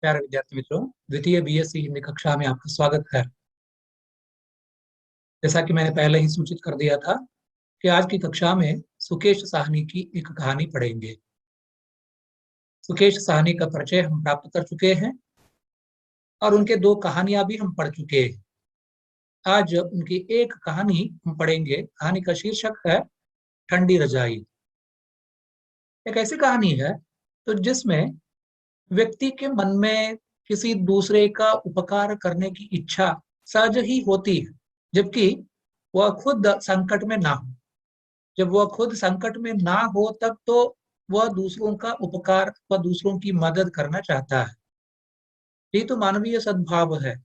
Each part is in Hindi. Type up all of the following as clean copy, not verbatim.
प्यारे विद्यार्थी मित्रों, द्वितीय बीएससी हिंदी कक्षा में आपका स्वागत है। जैसा कि मैंने पहले ही सूचित कर दिया था कि आज की कक्षा में सुकेश साहनी की एक कहानी पढ़ेंगे। सुकेश साहनी का परिचय हम प्राप्त कर चुके हैं और उनके दो कहानियां भी हम पढ़ चुके हैं। आज उनकी एक कहानी हम पढ़ेंगे। कहानी का शीर्षक है ठंडी रजाई। एक ऐसी कहानी है तो जिसमें व्यक्ति के मन में किसी दूसरे का उपकार करने की इच्छा सहज ही होती है, जबकि वह खुद संकट में ना हो। जब वह खुद संकट में ना हो तब तो वह दूसरों का उपकार व दूसरों की मदद करना चाहता है। यही तो मानवीय सद्भाव है,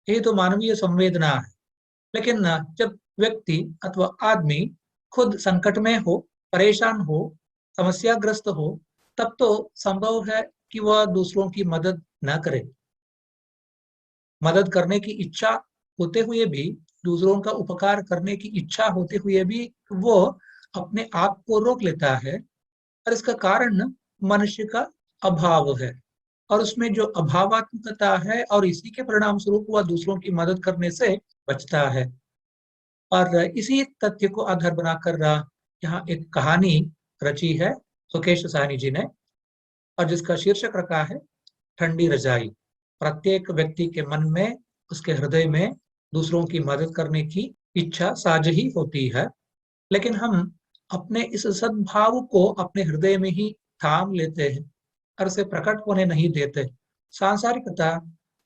यही तो मानवीय संवेदना है। लेकिन जब व्यक्ति अथवा आदमी खुद संकट में हो, परेशान हो, समस्याग्रस्त हो, तब तो संभव है कि वह दूसरों की मदद न करे। मदद करने की इच्छा होते हुए भी, दूसरों का उपकार करने की इच्छा होते हुए भी वो अपने आप को रोक लेता है। और इसका कारण मनुष्य का अभाव है और उसमें जो अभावात्मकता है, और इसी के परिणाम स्वरूप वह दूसरों की मदद करने से बचता है। और इसी तथ्य को आधार बनाकर यहाँ एक कहानी रची है सुकेश साहनी जी ने, और जिसका शीर्षक रखा है ठंडी रजाई। प्रत्येक व्यक्ति के मन में, उसके हृदय में दूसरों की मदद करने की इच्छा साझ ही होती है, लेकिन हम अपने इस सद्भाव को अपने हृदय में ही थाम लेते हैं और इसे प्रकट होने नहीं देते। सांसारिकता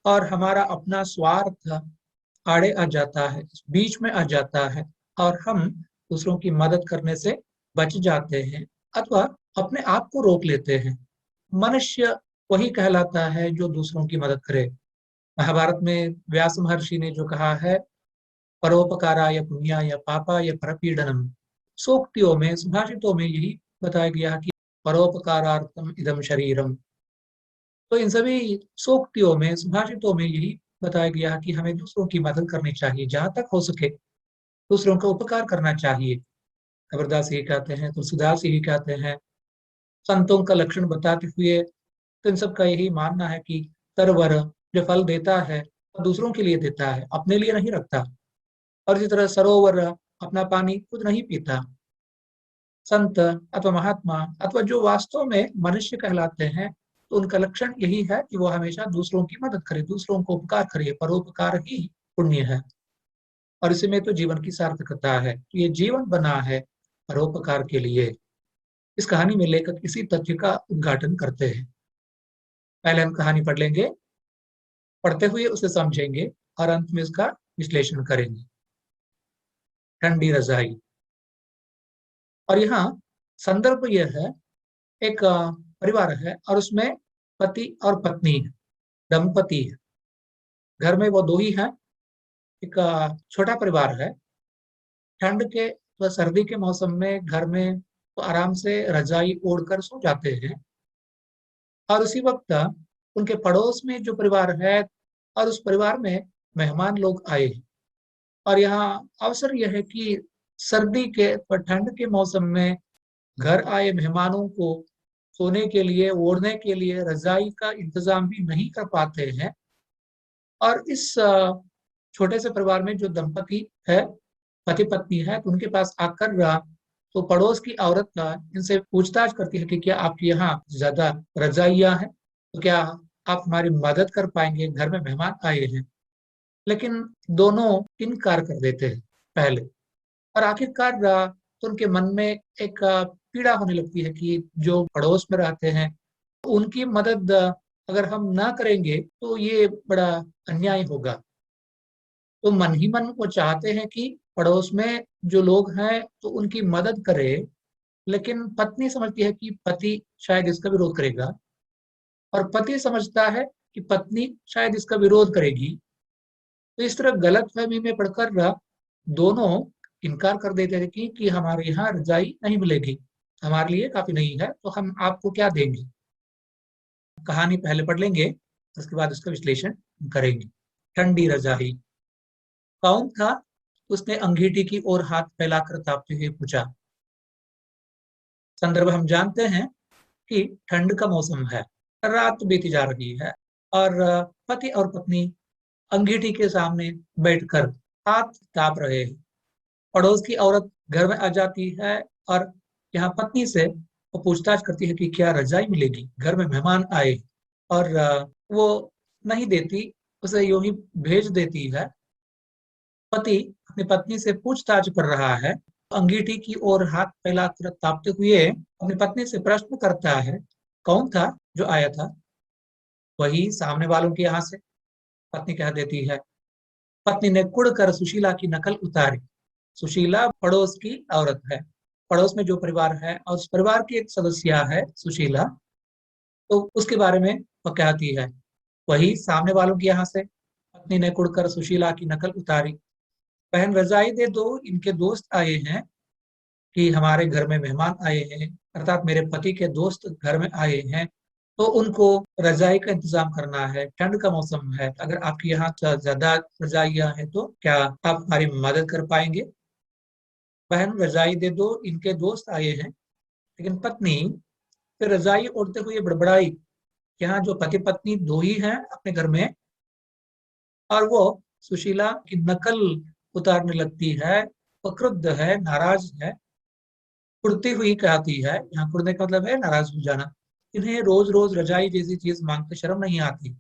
और हमारा अपना स्वार्थ आड़े आ जाता है, बीच में आ जाता है, और हम दूसरों की मदद करने से बच जाते हैं अथवा अपने आप को रोक लेते हैं। मनुष्य वही कहलाता है जो दूसरों की मदद करे। महाभारत में व्यास महर्षि ने जो कहा है, परोपकाराय पुण्याय पापाय परपीडनम, सूक्तियों में, सुभाषितों में यही बताया गया कि परोपकारार्थम इदम शरीरम। तो इन सभी सूक्तियों में, सुभाषितों में यही बताया गया कि हमें दूसरों की मदद करनी चाहिए, जहां तक हो सके दूसरों का उपकार करना चाहिए। कबीरदास यही कहते हैं, तुलसीदास यही कहते हैं। संतों का लक्षण बताते हुए तो इन सबका यही मानना है कि तरवर जो फल देता है वो दूसरों के लिए देता है, अपने लिए नहीं रखता। और इसी तरह सरोवर अपना पानी खुद नहीं पीता। संत अथवा महात्मा अथवा जो वास्तव में मनुष्य कहलाते हैं, तो उनका लक्षण यही है कि वो हमेशा दूसरों की मदद करे, दूसरों को उपकार करे। परोपकार ही पुण्य है और इसी में तो जीवन की सार्थकता है। तो ये जीवन बना है परोपकार के लिए। इस कहानी में लेखक इसी तथ्य का उद्घाटन करते हैं। पहले हम कहानी पढ़ लेंगे, पढ़ते हुए उसे समझेंगे और अंत में इसका विश्लेषण करेंगे। ठंडी रजाई। और यहाँ संदर्भ यह है, एक परिवार है और उसमें पति और पत्नी है, दंपति है। घर में वो दो ही हैं। एक छोटा परिवार है। ठंड के व सर्दी के मौसम में घर में तो आराम से रजाई ओढ़कर सो जाते हैं, और उसी वक्त उनके पड़ोस में जो परिवार है और उस परिवार में मेहमान लोग आए हैं। और यहाँ अवसर यह है कि सर्दी के व ठंड के मौसम में घर आए मेहमानों को सोने के लिए, ओढ़ने के लिए रजाई का इंतजाम भी नहीं कर पाते हैं। और इस छोटे से परिवार में जो दंपति है, पति पत्नी है, तो उनके पास आकर तो पड़ोस की औरत इनसे पूछताछ करती है कि क्या आपके यहाँ ज्यादा रजाइयां हैं, तो क्या आप हमारी मदद कर पाएंगे, घर में मेहमान आए हैं। लेकिन दोनों इनकार कर देते हैं पहले। और आखिरकार तो उनके मन में एक पीड़ा होने लगती है कि जो पड़ोस में रहते हैं उनकी मदद अगर हम ना करेंगे तो ये बड़ा अन्याय होगा। तो मन ही मन वो चाहते हैं कि पड़ोस में जो लोग हैं तो उनकी मदद करे, लेकिन पत्नी समझती है कि पति शायद इसका विरोध करेगा, और पति समझता है कि पत्नी शायद इसका विरोध करेगी। तो इस तरह गलतफहमी में पड़कर दोनों इनकार कर देते थे कि हमारे यहाँ रजाई नहीं मिलेगी, हमारे लिए काफी नहीं है, तो हम आपको क्या देंगे। कहानी पहले पढ़ लेंगे, उसके बाद उसका विश्लेषण करेंगे। ठंडी रजाई। कौन था? उसने अंगीठी की ओर हाथ फैलाकर तापते हुए पूछा। संदर्भ हम जानते हैं कि ठंड का मौसम है, रात बीती जा रही है, और पति और पत्नी अंगीठी के सामने बैठकर हाथ ताप रहे हैं। पड़ोस की औरत घर में आ जाती है और यहाँ पत्नी से वो पूछताछ करती है कि क्या रजाई मिलेगी, घर में मेहमान आए। और वो नहीं देती, उसे यूं ही भेज देती है। पति अपनी पत्नी से पूछताछ कर रहा है, अंगीठी की ओर हाथ फैलाकर तापते हुए अपनी पत्नी से प्रश्न करता है, कौन था जो आया था? वही सामने वालों के यहाँ से, पत्नी कह देती है। पत्नी ने कुड़ कर सुशीला की नकल उतारी। सुशीला पड़ोस की औरत है, पड़ोस में जो परिवार है और उस परिवार की एक सदस्य है सुशीला, तो उसके बारे में वो कहती है। वही सामने वालों के यहाँ से, पत्नी ने कुड़कर सुशीला की नकल उतारी। बहन रजाई दे दो, इनके दोस्त आए हैं, कि हमारे घर में मेहमान आए हैं, अर्थात मेरे पति के दोस्त घर में आए हैं, तो उनको रजाई का इंतजाम करना है, ठंड का मौसम है, अगर आपके यहाँ ज्यादा रजाइयाँ हैं तो क्या आप हमारी मदद कर पाएंगे? बहन रजाई दे दो, इनके दोस्त आए हैं। लेकिन पत्नी फिर रजाई ओढ़ते हुए बड़बड़ाई। यहाँ जो पति पत्नी दो ही हैं अपने घर में, और वो सुशीला की नकल उतारने लगती है। वो क्रुद्ध है, नाराज है, कुड़ती हुई कहती है, यहाँ कुड़ने का मतलब है नाराज हो जाना। इन्हें रोज रोज रजाई जैसी चीज मांगते शर्म नहीं आती?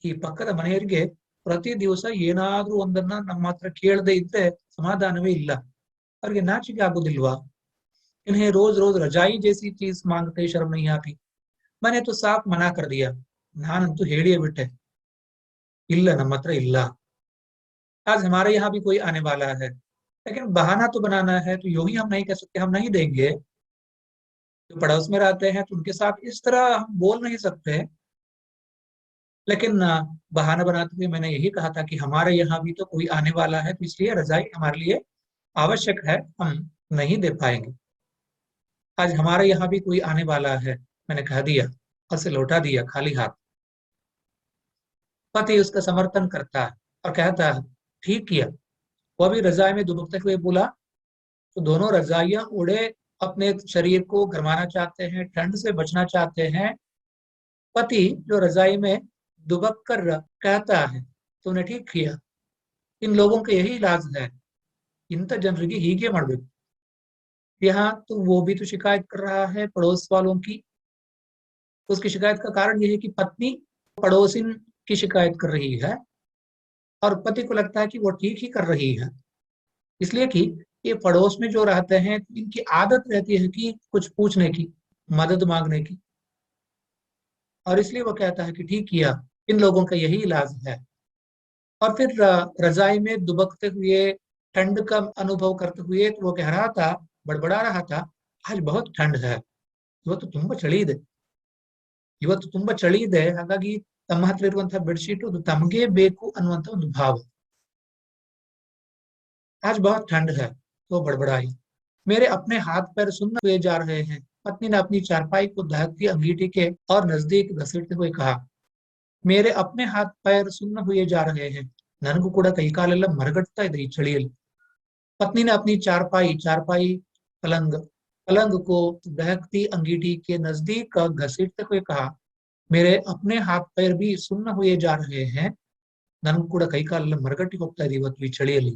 ಈ ಪಕ್ಕದ ಮನೆಯವರಿಗೆ ಪ್ರತಿ ದಿವಸ ಏನಾದ್ರೂ ಒಂದನ್ನ ನಮ್ಮ ಹತ್ರ ಕೇಳದೆ ಇದ್ರೆ ಸಮಾಧಾನವೇ ಇಲ್ಲ, ಅವ್ರಿಗೆ ನಾಚಿಕೆ आगोदिल्वा? इन्हें रोज रोज रजाई जैसी चीज मांगते शर्म नहीं आती? मैंने तो साफ मना कर दिया, नानंतु ಹೇಳಿಯೇ ಬಿಟ್ಟೆ, ಇಲ್ಲ ನಮ್ಮ ಹತ್ರ ಇಲ್ಲ, आज हमारे यहाँ भी कोई आने वाला है। लेकिन बहाना तो बनाना है, तो यूं ही हम नहीं कह सकते हम नहीं देंगे। जो पड़ोस में रहते हैं तो उनके साथ इस तरह हम बोल नहीं सकते। लेकिन बहाना बनाते हुए मैंने यही कहा था कि हमारे यहाँ भी तो कोई आने वाला है, तो इसलिए रजाई हमारे लिए आवश्यक है, हम नहीं दे पाएंगे। आज हमारे यहाँ भी कोई आने वाला है, मैंने कह दिया और उसे लौटा दिया खाली हाथ। पति उसका समर्थन करता है और कहता है, ठीक किया। वह भी रजाई में दुबकते हुए बोला। तो दोनों रजाइयां उड़े अपने शरीर को गरमाना चाहते हैं, ठंड से बचना चाहते हैं। पति जो रजाई में दुबक कर कहता है, तूने ठीक किया, इन लोगों का यही इलाज है, इंत जनರಿಗೆ ಹೀಗೆ ಮಾಡಬೇಕು। यहाँ तो वो भी तो शिकायत कर रहा है पड़ोस वालों की। उसकी शिकायत का कारण यह है कि पत्नी पड़ोसिन की शिकायत कर रही है और पति को लगता है कि वो ठीक ही कर रही है, इसलिए कि ये पड़ोस में जो रहते हैं इनकी आदत रहती है कि कुछ पूछने की, मदद मांगने की, और इसलिए वो कहता है कि ठीक किया, इन लोगों का यही इलाज है। और फिर रजाई में दुबकते हुए ठंड का अनुभव करते हुए तो वो कह रहा था, बड़बड़ा रहा था, आज बहुत ठंड है, ಇವತ್ತು ತುಂಬಾ ಚಳಿ ಇದೆ, ಇವತ್ತು ತುಂಬಾ ಚಳಿ ಇದೆ, ಹಾಗಾಗಿ ತಮ್ಮ ಹತ್ರ ಇರುವಂತಹ ಬೆಡ್ಶೀಟ್ ಅದು ತಮಗೆ ಬೇಕು ಅನ್ನುವಂತ ಒಂದು ಭಾವ। आज बहुत ठंड है, तो बड़बड़ाई। मेरे अपने हाथ पैर सुन्न हुए जा रहे हैं। पत्नी ने अपनी चारपाई को दहकती अंगीठी के और नजदीक घसीटते हुए कहा, मेरे अपने हाथ पैर सुन्न हुए जा रहे हैं, ನನಗೂ ಕೂಡ ಕೈಕಾಲೆಲ್ಲ ಮರಗಟ್ತಾ ಇದೆ ಈ ಚಳಿಯಲ್ಲಿ। पत्नी ने अपनी चारपाई चारपाई पलंग पलंग को दहकती अंगीठी के नजदीक घसीटते हुए कहा, मेरे अपने हाथ पैर भी सुन्न हुए जा रहे हैं, ನನಗೂ ಕೂಡ ಕೈಕಾಲೆಲ್ಲ ಮರಗಟ್ಟಿ ಹೋಗ್ತಾ ಇದೆ ಇವತ್ತು ಈ ಚಳಿಯಲ್ಲಿ।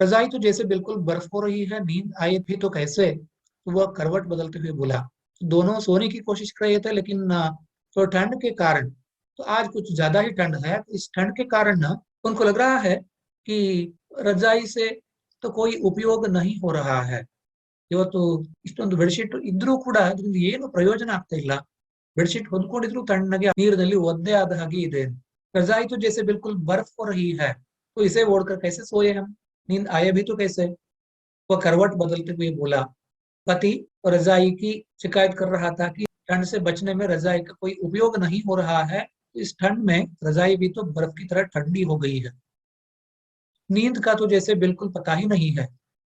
रजाई तो जैसे बिल्कुल बर्फ हो रही है, नींद आए भी तो कैसे? तो वह करवट बदलते हुए बोला। दोनों सोने की कोशिश कर रहे थे, लेकिन तो ठंड के कारण, तो आज कुछ ज्यादा ही ठंड है, तो इस ठंड के कारण ना उनको लग रहा है कि रजाई से तो कोई उपयोग नहीं हो रहा है। ಇವತ್ತು ಇಷ್ಟೊಂದು ಬೆಡ್ಶೀಟ್ ಇದ್ರೂ ಕೂಡ ಅದರಿಂದ ಏನು ಪ್ರಯೋಜನ ಆಗ್ತಾ ಇಲ್ಲ, ಬೆಡ್ಶೀಟ್ ಹೊಂದ್ಕೊಂಡಿದ್ರು ತಣ್ಣಗೆ ನೀರಿನಲ್ಲಿ ಒದ್ದೆ ಆದ ಹಾಗೆ ಇದೆ। रजाई तो जैसे बिल्कुल बर्फ हो रही है, तो इसे ओढ़कर कैसे सोए हम, नींद आए भी तो कैसे? वह करवट बदलते हुए बोला। पति रजाई की शिकायत कर रहा था कि ठंड से बचने में रजाई का कोई उपयोग नहीं हो रहा है, तो इस ठंड में रजाई भी तो बर्फ की तरह ठंडी हो गई है। नींद का तो जैसे बिल्कुल पता ही नहीं है,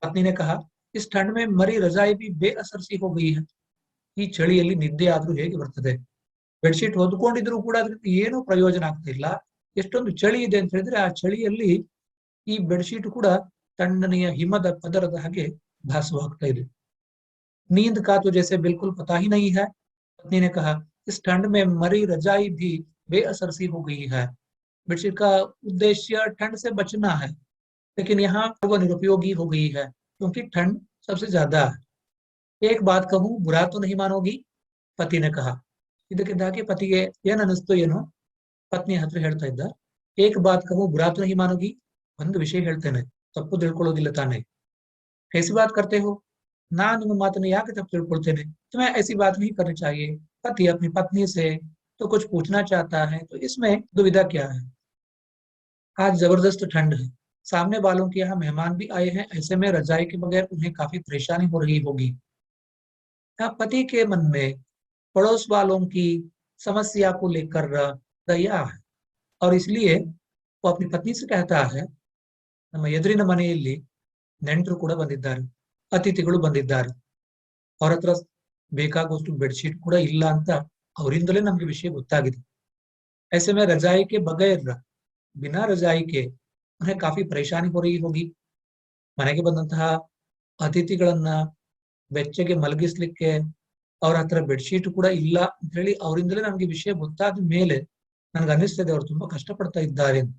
पत्नी ने कहा। इस ठंड में मरी रजाई भी बेअसर सी हो गई है। ಈ ಚಳಿಯಲ್ಲಿ ನಿದ್ದೆ ಆದ್ರೂ ಹೇಗೆ ಬರ್ತದೆ? ಬೆಡ್ಶೀಟ್ ಹೊದ್ಕೊಂಡಿದ್ರು ಕೂಡ ಅದರಿಂದ ಏನೂ ಪ್ರಯೋಜನ ಆಗ್ತಿಲ್ಲ। ಎಷ್ಟೊಂದು ಚಳಿ ಇದೆ ಅಂತ ಹೇಳಿದ್ರೆ ಆ ಚಳಿಯಲ್ಲಿ ಈ ಬೆಡ್ಶೀಟ್ ಕೂಡ ತಣ್ಣನೆಯ ಹಿಮದ ಪದರದ ಹಾಗೆ ಭಾಸವಾಗ್ತಾ ಇದೆ। नींद का तो जैसे बिल्कुल पता ही नहीं है, पत्नी ने कहा। इस ठंड में मरी रजाई भी बेअसर सी हो गई है। बेडशीट का उद्देश्य ठंड से बचना है, लेकिन यहाँ वो निरुपयोगी हो गई है क्योंकि ठंड सबसे ज्यादा है। एक बात कहूँ, बुरा तो नहीं मानोगी, पति ने कहा। ಇದಕ್ಕಿದ್ದಾಗೆ ಪತಿಗೆ ಏನ್ ಅನಿಸ್ತು ಏನೋ, ಪತ್ನಿ ಹತ್ರ ಹೇಳ್ತಾ ಇದ್ದ. ಏಕ್ ಬಾತ್ ಕಹೂ ಬುರಾ ತೋ ನಹೀ ಮಾನೋಗಿ, ಒಂದು ವಿಷಯ ಹೇಳ್ತೇನೆ, ತಪ್ಪು ತಿಳ್ಕೊಳ್ಳೋದಿಲ್ಲ ತಾನೆ. कैसी बात करते हो, ನಾನು ನಿಮ್ಮ ಮಾತನ್ನು ಯಾಕೆ ತಪ್ಪು ತಿಳ್ಕೊಳ್ತೇನೆ, तुम्हें ऐसी बात नहीं करनी चाहिए। पति अपनी पत्नी से तो कुछ पूछना चाहता है, तो इसमें दुविधा क्या है। आज जबरदस्त ठंड है, सामने वालों के यहाँ मेहमान भी आए हैं, ऐसे में रजाई के बगैर उन्हें काफी परेशानी हो रही होगी। पति के मन में पड़ोस वालों की समस्या को लेकर दया है, और इसलिए वो अपनी पत्नी से कहता है, ನಮ್ಮ ಎದುರಿನ ಮನೆಯಲ್ಲಿ ನೆಂಟರು ಕೂಡ ಬಂದಿದ್ದಾರೆ, ಅತಿಥಿಗಳು ಬಂದಿದ್ದಾರೆ, ಅವ್ರ ಹತ್ರ ಬೇಕಾಗುವಷ್ಟು ಬೆಡ್ಶೀಟ್ ಕೂಡ ಇಲ್ಲ ಅಂತ ಅವರಿಂದಲೇ ನಮ್ಗೆ ವಿಷಯ ಗೊತ್ತಾಗಿದೆ। ऐसे में रजाई के बगैर, बिना रजाई के उन्हें काफी परेशानी हो रही होगी। ಮನೆಗೆ ಬಂದಂತಹ ಅತಿಥಿಗಳನ್ನ ಬೆಚ್ಚಗೆ ಮಲಗಿಸ್ಲಿಕ್ಕೆ ಅವ್ರ ಹತ್ರ ಬೆಡ್ಶೀಟ್ ಕೂಡ ಇಲ್ಲ ಅಂತ ಹೇಳಿ ಅವರಿಂದಲೇ ನಮ್ಗೆ ವಿಷಯ ಗೊತ್ತಾದ ಮೇಲೆ ನನ್ಗೆ ಅನ್ನಿಸ್ತದೆ ಅವ್ರು ತುಂಬಾ ಕಷ್ಟ ಪಡ್ತಾ ಇದ್ದಾರೆ ಅಂತ।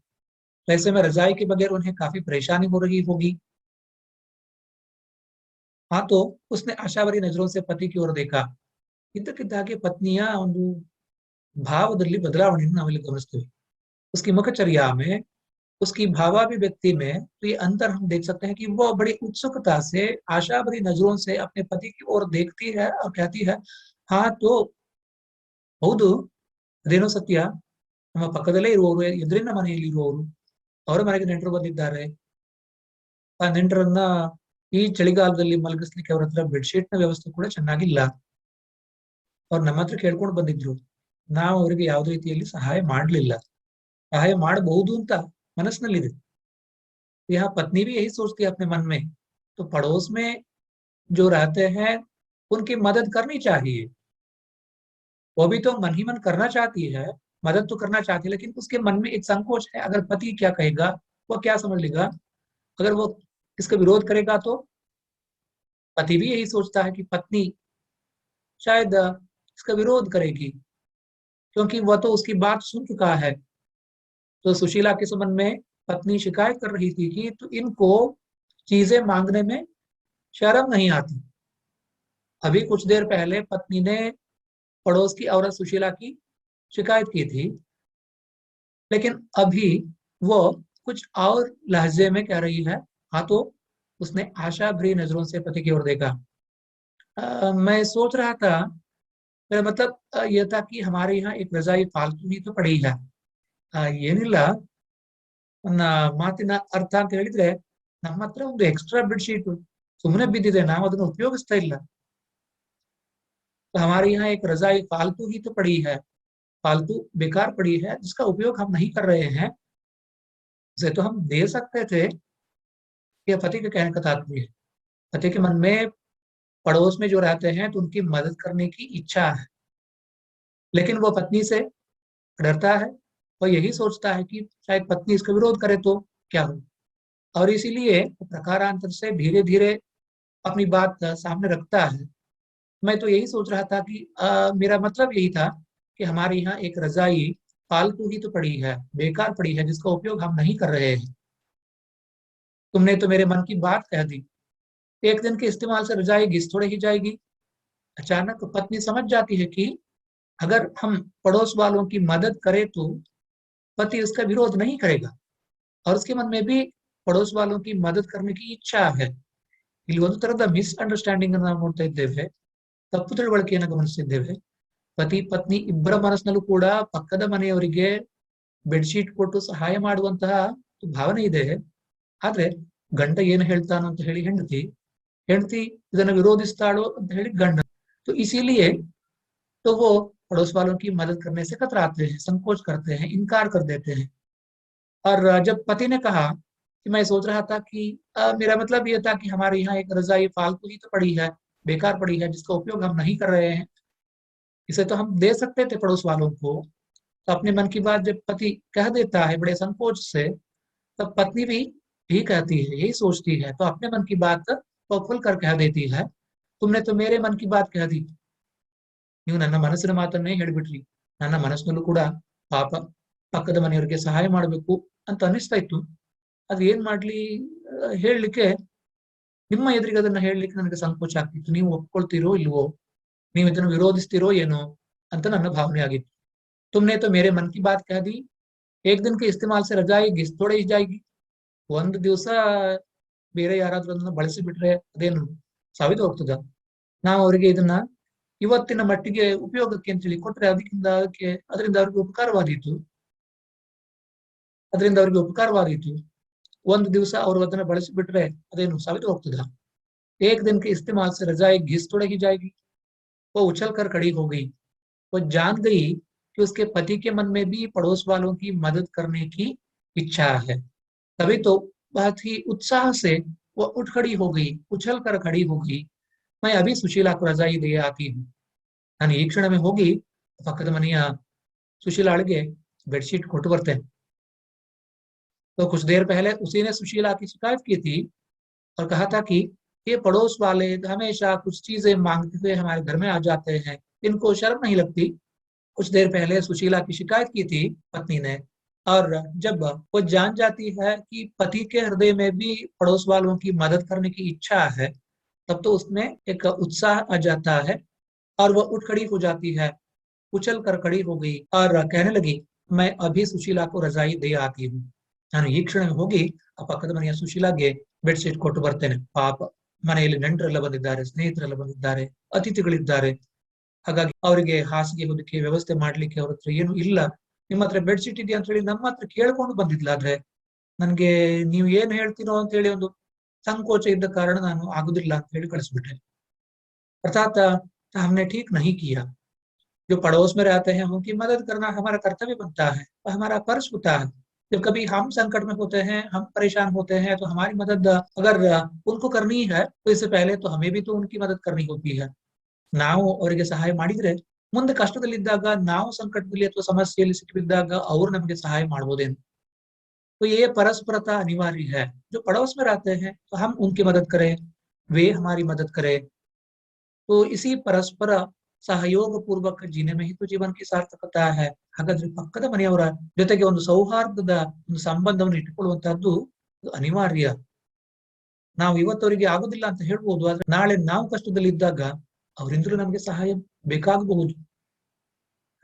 ऐसे में रजाई के बगैर उन्हें काफी परेशानी हो रही होगी। हाँ, तो उसने आशाभरी नजरों से पति की ओर देखा। ಇದ್ದಕ್ಕಿದ್ದಾಗೆ ಪತ್ನಿಯ ಒಂದು ಭಾವದಲ್ಲಿ ಬದಲಾವಣೆಯನ್ನು ನಾವಿಲ್ಲಿ ಗಮನಿಸ್ತೀವಿ। उसकी मुखचर्या में, उसकी भावाभिव्यक्ति में, तो ये अंतर हम देख सकते हैं कि वो बड़ी उत्सुकता से, आशा भरी नजरों से अपने पति की ओर देखती है और कहती है, हाँ तो ಹೌದು, ಅದೇನೋ ಸತ್ಯ, ನಮ್ಮ ಪಕ್ಕದಲ್ಲೇ ಇರುವವರು, ಎದುರಿನ ಮನೆಯಲ್ಲಿ ಇರುವವರು, ಅವರ ಮನೆಗೆ ನೆಂಟರು ಬಂದಿದ್ದಾರೆ, ಆ ನೆಂಟರನ್ನ ಈ ಚಳಿಗಾಲದಲ್ಲಿ ಮಲಗಿಸ್ಲಿಕ್ಕೆ ಅವ್ರ ಹತ್ರ ಬೆಡ್ಶೀಟ್ ನ ವ್ಯವಸ್ಥೆ ಕೂಡ ಚೆನ್ನಾಗಿಲ್ಲ, ಅವ್ರು ನಮ್ಮ ಹತ್ರ ಕೇಳ್ಕೊಂಡು ಬಂದಿದ್ರು, ನಾವು ಅವರಿಗೆ ಯಾವುದೇ ರೀತಿಯಲ್ಲಿ ಸಹಾಯ ಮಾಡ್ಲಿಲ್ಲ, सहाय ಮಾಡಬಹುದು ಅಂತ ಮನಸ್ಸಿನಲ್ಲಿದೆ। यहाँ पत्नी भी यही सोचती है अपने मन में, तो पड़ोस में जो रहते हैं उनकी मदद करनी चाहिए। वो भी तो मन ही मन करना चाहती है, मदद तो करना चाहती है, लेकिन उसके मन में एक संकोच है, अगर पति क्या कहेगा, वो क्या समझ लेगा, अगर वो इसका विरोध करेगा तो। पति भी यही सोचता है कि पत्नी शायद इसका विरोध करेगी, क्योंकि वह तो उसकी बात सुन चुका है। तो सुशीला के संबंध में पत्नी शिकायत कर रही थी कि तो इनको चीजें मांगने में शर्म नहीं आती। अभी कुछ देर पहले पत्नी ने पड़ोस की औरत सुशीला की शिकायत की थी, लेकिन अभी वो कुछ और लहजे में कह रही है। हाँ, तो उसने आशा भरी नजरों से पति की ओर देखा। मैं सोच रहा था, मेरा मतलब यह था कि हमारे यहाँ एक रजाई फालतू ही तो पड़ी है। ಏನಿಲ್ಲ, ನನ್ನ ಮಾತಿನ ಅರ್ಥ ಅಂತ ಹೇಳಿದ್ರೆ, ನಮ್ಮ ಹತ್ರ ಒಂದು ಎಕ್ಸ್ಟ್ರಾ ಬೆಡ್ಶೀಟ್ ಸುಮ್ಮನೆ ಬಿದ್ದಿದೆ, ನಾವು ಅದನ್ನು ಉಪಯೋಗಿಸ್ತಾ ಇಲ್ಲ। तो हमारे यहाँ एक रजाई फालतू ही तो पड़ी है, फालतू बेकार पड़ी है, जिसका उपयोग हम नहीं कर रहे हैं, उसे तो हम दे सकते थे। यह पति के कहने का तात्पर्य है। पति के मन में पड़ोस में जो रहते हैं तो उनकी मदद करने की इच्छा है, लेकिन वो पत्नी से डरता है। वो यही सोचता है कि शायद पत्नी इसका विरोध करे तो क्या हो, और इसीलिए वो प्रकारांतर से धीरे धीरे अपनी बात सामने रखता है। मैं तो यही सोच रहा था कि मेरा मतलब यही था कि हमारे यहाँ एक रजाई फालतू ही तो पड़ी है, बेकार पड़ी है, जिसका उपयोग हम नहीं कर रहे हैं। तुमने तो मेरे मन की बात कह दी, एक दिन के इस्तेमाल से रजाई घिस थोड़े ही जाएगी। अचानक पत्नी समझ जाती है कि अगर हम पड़ोस वालों की मदद करें तो पति उसका विरोध नहीं करेगा, और उसके मन में भी पड़ोस वालों की मदद करने की इच्छा है। ಇಲ್ಲಿ ಒಂದು ತರದ ಮಿಸ್ಅಂಡರ್ಸ್ಟ್ಯಾಂಡಿಂಗ್ ಅನ್ನು ನಾವು ನೋಡ್ತಾ ಇದ್ದೇವೆ, ತಪ್ಪು ತಿಳುವಳಿಕೆಯನ್ನು ಗಮನಿಸಿದ್ದೇವೆ। ಪತಿ ಪತ್ನಿ ಇಬ್ಬರ ಮನಸ್ಸಿನಲ್ಲೂ ಕೂಡ ಪಕ್ಕದ ಮನೆಯವರಿಗೆ ಬೆಡ್ಶೀಟ್ ಕೊಟ್ಟು ಸಹಾಯ ಮಾಡುವಂತಹ ಭಾವನೆ ಇದೆ, ಆದ್ರೆ ಗಂಡ ಏನು ಹೇಳ್ತಾನೋ ಅಂತ ಹೇಳಿ ಹೆಂಡತಿ, ಹೆಂಡತಿ ಇದನ್ನು ವಿರೋಧಿಸ್ತಾಳೋ ಅಂತ ಹೇಳಿ ಗಂಡ, तो इसीलिए तो वो पड़ोस वालों की मदद करने से कतराते हैं, संकोच करते हैं, इनकार कर देते हैं। और जब पति ने कहा कि मैं सोच रहा था कि मेरा मतलब ये था कि हमारे यहाँ एक रजाई फालतू ही तो पड़ी है, बेकार पड़ी है, जिसका उपयोग हम नहीं कर रहे हैं, इसे तो हम दे सकते थे पड़ोस वालों को। तो अपने मन की बात जब पति कह देता है बड़े संकोच से, तब पत्नी भी यही कहती है, यही सोचती है, तो अपने मन की बात वो खुलकर कह देती है, तुमने तो मेरे मन की बात कह दी, ನೀವು ನನ್ನ ಮನಸ್ಸಿನ ಮಾತನ್ನೇ ಹೇಳಿಬಿಟ್ರಿ, ನನ್ನ ಮನಸ್ಸಿನಲ್ಲೂ ಕೂಡ ಪಾಪ ಪಕ್ಕದ ಮನೆಯವರಿಗೆ ಸಹಾಯ ಮಾಡಬೇಕು ಅಂತ ಅನಿಸ್ತಾ ಇತ್ತು. ಅದು ಏನ್ ಮಾಡ್ಲಿ ಹೇಳಲಿಕ್ಕೆ, ನಿಮ್ಮ ಎದುರಿಗೆ ಅದನ್ನ ಹೇಳಲಿಕ್ಕೆ ನನಗೆ ಸಂಕೋಚ ಆಗ್ತಿತ್ತು. ನೀವು ಒಪ್ಕೊಳ್ತೀರೋ ಇಲ್ವೋ, ನೀವು ಇದನ್ನು ವಿರೋಧಿಸ್ತೀರೋ ಏನೋ ಅಂತ ನನ್ನ ಭಾವನೆ ಆಗಿತ್ತು. तुमने तो मेरे मन की बात कह दी, एक दिन के इस्तेमाल से रजाई घिस थोड़े ही जाएगी. ಒಂದು ದಿವಸ ಬೇರೆ ಯಾರಾದ್ರೂ ಅದನ್ನ ಬಳಸಿ ಬಿಟ್ರೆ ಅದೇನು ಸಾವಿದು ಹೋಗ್ತದ? ನಾವು ಅವರಿಗೆ ಇದನ್ನ ಇವತ್ತಿನ ಮಟ್ಟಿಗೆ ಉಪಯೋಗಕ್ಕೆ ಅಂತೇಳಿ ಕೊಟ್ರೆ ಅದರಿಂದ ಅವ್ರಿಗೆ ಉಪಕಾರವಾದೀತು. ಒಂದು ದಿವಸ ಅವರು ಅದನ್ನ ಬಳಸಿ ಬಿಟ್ರೆ ಅದೇನು ಸಾವಿದು ಹೋಗ್ತದ? एक दिन के इस्तेमाल से रजाई घिस थोड़े ही जाएगी. वो उछल कर खड़ी हो गई. वो जान गई कि उसके पति के मन में भी पड़ोस वालों की मदद करने की इच्छा है. तभी तो बहुत ही उत्साह से वो उठ खड़ी हो गई, उछल कर खड़ी हो गई. मैं अभी सुशीला को रजाई दे आती हूँ. ನಾನು ಈ ಕ್ಷಣವೇ ಹೋಗಿ ಪಕ್ಕದ ಮನೆಯ ಸುಶೀಲಾಳಿಗೆ बेडशीट ಕೊಟ್ಟು ಬರ್ತೇನೆ. तो कुछ देर पहले उसी ने सुशीला की शिकायत की थी और कहा था कि ये पड़ोस वाले हमेशा कुछ चीजें मांगते हुए हमारे घर में आ जाते हैं, इनको शर्म नहीं लगती. कुछ देर पहले सुशीला की शिकायत की थी पत्नी ने, और जब वो जान जाती है कि पति के हृदय में भी पड़ोस वालों की मदद करने की इच्छा है, तब तो उसमें एक उत्साह आ जाता है और वो उठ खड़ी हो जाती है, उछल कर खड़ी हो गई और कहने लगी, मैं अभी सुशीला को रजाई दे आती हूँ. ನಾನು ಈ ಕ್ಷಣ ಹೋಗಿ ಆ ಪಕ್ಕದ ಮನೆಯ ಸುಶೀಲಾಗೆ ಬೆಡ್ಶೀಟ್ ಕೊಟ್ಟು ಬರ್ತೇನೆ. ಪಾಪ ಮನೆಯಲ್ಲಿ ನೆಂಟರೆಲ್ಲ ಬಂದಿದ್ದಾರೆ, ಸ್ನೇಹಿತರೆಲ್ಲ ಬಂದಿದ್ದಾರೆ, ಅತಿಥಿಗಳಿದ್ದಾರೆ. ಹಾಗಾಗಿ ಅವರಿಗೆ ಹಾಸಿಗೆ ಹೊದಿಕೆ ವ್ಯವಸ್ಥೆ ಮಾಡ್ಲಿಕ್ಕೆ ಅವ್ರ ಹತ್ರ ಏನು ಇಲ್ಲ. ನಿಮ್ಮ ಹತ್ರ ಬೆಡ್ಶೀಟ್ ಇದೆಯಾ ಅಂತ ಹೇಳಿ ನಮ್ಮ ಹತ್ರ ಕೇಳ್ಕೊಂಡು ಬಂದಿದ್ಲಾದ್ರೆ ನನ್ಗೆ ನೀವು ಏನ್ ಹೇಳ್ತೀರೋ ಅಂತ ಹೇಳಿ ಒಂದು ಸಂಕೋಚ ಇದ್ದ ಕಾರಣ ನಾನು ಆಗುದಿಲ್ಲ ಅಂತ ಹೇಳಿ ಕಳಿಸ್ಬಿಟ್ಟೆ. अर्थात हमने ठीक नहीं किया. जो पड़ोस में रहते हैं उनकी मदद करना हमारा कर्तव्य बनता है और हमारा फर्ज होता है. जब कभी हम संकट में होते हैं, हम परेशान होते हैं, तो हमारी मदद अगर उनको करनी है तो इससे पहले तो हमें भी तो उनकी मदद करनी होती है. ನಾವು ಅವರಿಗೆ ಸಹಾಯ ಮಾಡಿದ್ರೆ ಮುಂದೆ ಕಷ್ಟದಲ್ಲಿದ್ದಾಗ, ನಾವು ಸಂಕಟದಲ್ಲಿ ಅಥವಾ ಸಮಸ್ಯೆಯಲ್ಲಿ ಸಿಕ್ಕಿಬಿದ್ದಾಗ ಅವರು ನಮಗೆ ಸಹಾಯ ಮಾಡಬಹುದೇನು? तो ये परस्परता अनिवार्य है. जो पड़ोस में रहते हैं तो हम उनकी मदद करें, वे हमारी मदद करें. तो इसी परस्पर ಸಹಯೋಗ ಪೂರ್ವಕ ಜೀವನ में ही तो ಜೀವನ की ಸಾರ್ಥಕತೆ है. ಹಾಗಾದ್ರೆ ಪಕ್ಕದ ಮನೆಯವರ ಜೊತೆಗೆ ಒಂದು ಸೌಹಾರ್ದದ ಒಂದು ಸಂಬಂಧವನ್ನು ಇಟ್ಟುಕೊಳ್ಳುವಂತಹದ್ದು ಅನಿವಾರ್ಯ. ನಾವು ಇವತ್ತವರಿಗೆ ಆಗುದಿಲ್ಲ ಅಂತ ಹೇಳ್ಬೋದು, ಆದ್ರೆ ನಾಳೆ ನಾವು ಕಷ್ಟದಲ್ಲಿ ಇದ್ದಾಗ ಅವರಿಂದಲೂ ನಮಗೆ ಸಹಾಯ ಬೇಕಾಗಬಹುದು.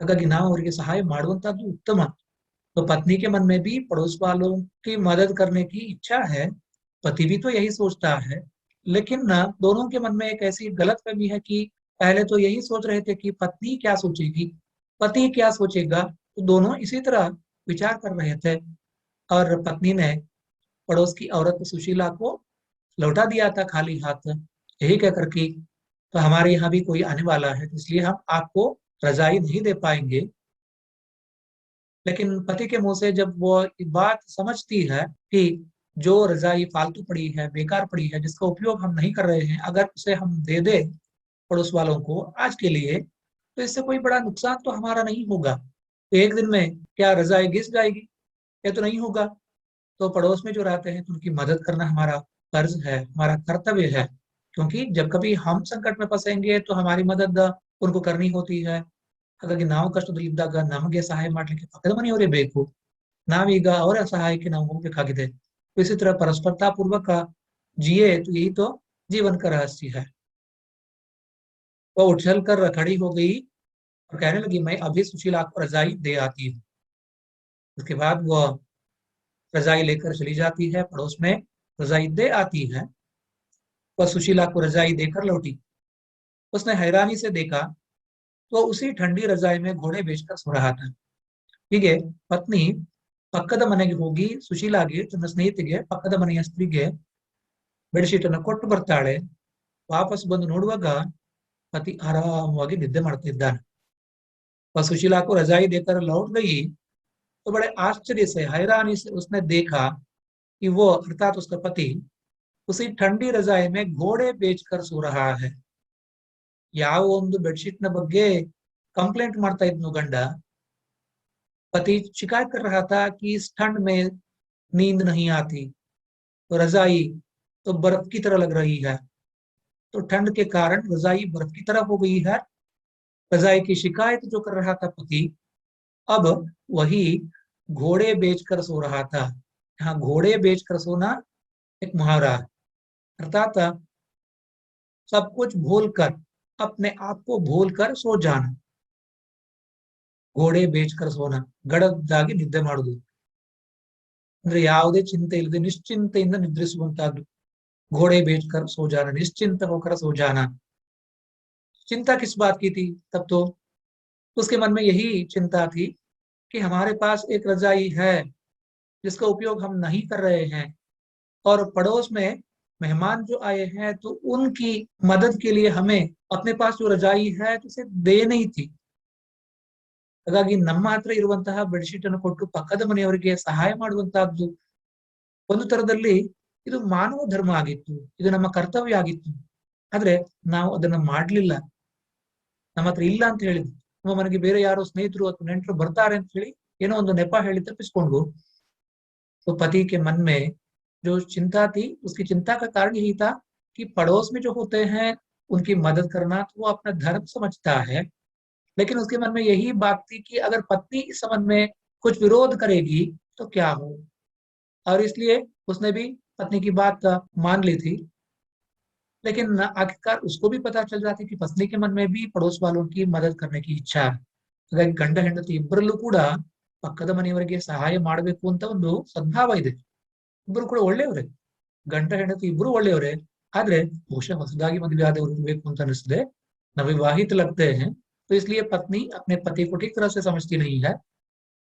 ಹಾಗಾಗಿ ನಾವು ಅವರಿಗೆ ಸಹಾಯ ಮಾಡುವಂತಹದ್ದು ಉತ್ತಮ. तो पत्नी के मन में भी पड़ोस वालों की मदद करने की इच्छा है. पति भी तो यही सोचता है, लेकिन ना दोनों के मन में एक ऐसी गलतफहमी है कि पहले तो यही सोच रहे थे कि पत्नी क्या सोचेगी, पति क्या सोचेगा. तो दोनों इसी तरह विचार कर रहे थे और पत्नी ने पड़ोस की औरत सुशीला को लौटा दिया था खाली हाथ, यही कहकर कि तो हमारे यहाँ भी कोई आने वाला है, इसलिए हम आपको रजाई नहीं दे पाएंगे. लेकिन पति के मुंह से जब वो बात समझती है कि जो रजाई फालतू पड़ी है, बेकार पड़ी है, जिसका उपयोग हम नहीं कर रहे हैं, अगर उसे हम दे दे पड़ोस वालों को आज के लिए, तो इससे कोई बड़ा नुकसान तो हमारा नहीं होगा. तो एक दिन में क्या रजाई घिस जाएगी? ये तो नहीं होगा. तो पड़ोस में जो रहते हैं तो उनकी मदद करना हमारा फर्ज है, हमारा कर्तव्य है. क्योंकि जब कभी हम संकट में फंसेंगे तो हमारी मदद उनको करनी होती है. ಹಾಗಾಗಿ ನಾವು ಕಷ್ಟದಲ್ಲಿದ್ದಾಗ ನಮಗೆ ಸಹಾಯ ಮಾಡ್ಲಿಕ್ಕೆ ಪಕ್ಕದ ಮನೆಯವರೇ ಬೇಕು. ನಾವೀಗ ಅವರ ಸಹಾಯಕ್ಕೆ ನಾವು ಹೋಗ್ಬೇಕಾಗಿದೆ. इसी तरह परस्परता पूर्वक जिए तो यही तो जीवन का रहस्य है. वो उछल कर खड़ी हो गई और कहने लगी, मैं अभी सुशीला को रजाई दे आती हूँ. उसके बाद वो रजाई लेकर चली जाती है, पड़ोस में रजाई दे आती है. वह सुशीला को रजाई देकर लौटी. उसने हैरानी से देखा तो उसी ठंडी रजाई में घोड़े बेचकर सो रहा था. ಹೀಗೆ ಪತ್ನಿ ಪಕ್ಕದ ಮನೆಗೆ ಹೋಗಿ ಸುಶೀಲಾಗೆ, ತನ್ನ ಸ್ನೇಹಿತಿಗೆ, ಪಕ್ಕದ ಮನೆಯ ಸ್ತ್ರೀಗೆ ಬೆಡ್ಶೀಟ್ ಅನ್ನು ಕೊಟ್ಟು ಬರ್ತಾಳೆ. ವಾಪಸ್ ಬಂದು ನೋಡುವಾಗ ಪತಿ ಆರಾಮವಾಗಿ ನಿದ್ದೆ ಮಾಡ್ತಾ ಇದ್ದಾನೆ. सुशीला को रजाई देकर लौट गई तो बड़े आश्चर्य से, हैरानी से उसने देखा कि वो अर्थात उसका पति उसी ठंडी रजाई में घोड़े बेचकर सो रहा है. ಯಾವ ಒಂದು ಬೆಡ್ಶೀಟ್ ನ ಬಗ್ಗೆ कंप्लेंट ಮಾಡ್ತಾ ಇದ್ನು ಗಂಡ, पति शिकायत कर रहा था कि इस ठंड में नींद नहीं आती, तो रजाई तो बर्फ की तरह लग रही है. तो ठंड के कारण रजाई बर्फ की तरह हो गई है. रजाई की शिकायत जो कर रहा था पति, अब वही घोड़े बेचकर सो रहा था। यहाँ घोड़े बेचकर सोना एक मुहावरा है, अर्थात सब कुछ भूलकर, अपने आप को भूलकर सो जाना। ಗೋಡೆ ಬೇಚ್ಕರ ಸೋನ, ಗಡದ್ದಾಗಿ ನಿದ್ದೆ ಮಾಡುದು ಅಂದ್ರೆ ಯಾವುದೇ ಚಿಂತೆ ಇಲ್ಲದೆ ನಿಶ್ಚಿಂತೆಯಿಂದ ನಿದ್ರಿಸುವಂತಹದ್ದು। घोड़े बेचकर सो जाना, निश्चिंत होकर सो जाना। चिंता किस बात की थी तब तो? उसके मन में यही चिंता थी कि हमारे पास एक रजाई है जिसका उपयोग हम नहीं कर रहे हैं, और पड़ोस में मेहमान जो आए हैं तो उनकी मदद के लिए हमें अपने पास जो रजाई है तो उसे देनी थी। ಹಾಗಾಗಿ ನಮ್ಮ ಹತ್ರ ಇರುವಂತಹ ಬೆಡ್ಶೀಟ್ ಅನ್ನು ಕೊಟ್ಟು ಪಕ್ಕದ ಮನೆಯವರಿಗೆ ಸಹಾಯ ಮಾಡುವಂತಹದ್ದು ಒಂದು ತರದಲ್ಲಿ ಇದು ಮಾನವ ಧರ್ಮ ಆಗಿತ್ತು, ಇದು ನಮ್ಮ ಕರ್ತವ್ಯ ಆಗಿತ್ತು. ಆದ್ರೆ ನಾವು ಅದನ್ನ ಮಾಡ್ಲಿಲ್ಲ, ನಮ್ಮ ಹತ್ರ ಇಲ್ಲ ಅಂತ ಹೇಳಿದ್ವಿ. ನಮ್ಮ ಮನೆಗೆ ಬೇರೆ ಯಾರೋ ಸ್ನೇಹಿತರು ಅಥವಾ ನೆಂಟರು ಬರ್ತಾರೆ ಅಂತ ಹೇಳಿ ಏನೋ ಒಂದು ನೆಪ ಹೇಳಿ ತಪ್ಪಿಸ್ಕೊಂಡು, तो पति के मन में जो चिंता थी, उसकी चिंता का कारण यही था कि पड़ोस में जो होते हैं उनकी मदद करना तो वो अपना धर्म समझता है, लेकिन उसके मन में यही बात थी कि अगर पत्नी इस संबंध में कुछ विरोध करेगी तो क्या हो, और इसलिए उसने भी पत्नी की बात मान ली थी। लेकिन आखिरकार उसको भी पता चल जाती कि पत्नी के मन में भी पड़ोस वालों की मदद करने की इच्छा है। ಹಾಗಾಗಿ ಗಂಡ ಹೆಂಡತಿ ಇಬ್ಬರಲ್ಲೂ ಕೂಡ ಪಕ್ಕದ ಮನೆಯವರಿಗೆ ಸಹಾಯ ಮಾಡಬೇಕು ಅಂತ ಒಂದು ಸದ್ಭಾವ ಇದೆ. ಇಬ್ಬರು ಕೂಡ ಒಳ್ಳೆಯವರೇ, ಗಂಡ ಹೆಂಡತಿ ಇಬ್ರು ಒಳ್ಳೆಯವರೇ. ಆದ್ರೆ ಬಹುಶಃ ಹೊಸದಾಗಿ ಮದುವೆ ಆದವರು ಇರಬೇಕು ಅಂತ ಅನಿಸ್ತದೆ, नवविवाहित लगते हैं, तो इसलिए पत्नी अपने पति को ठीक तरह से समझती नहीं है,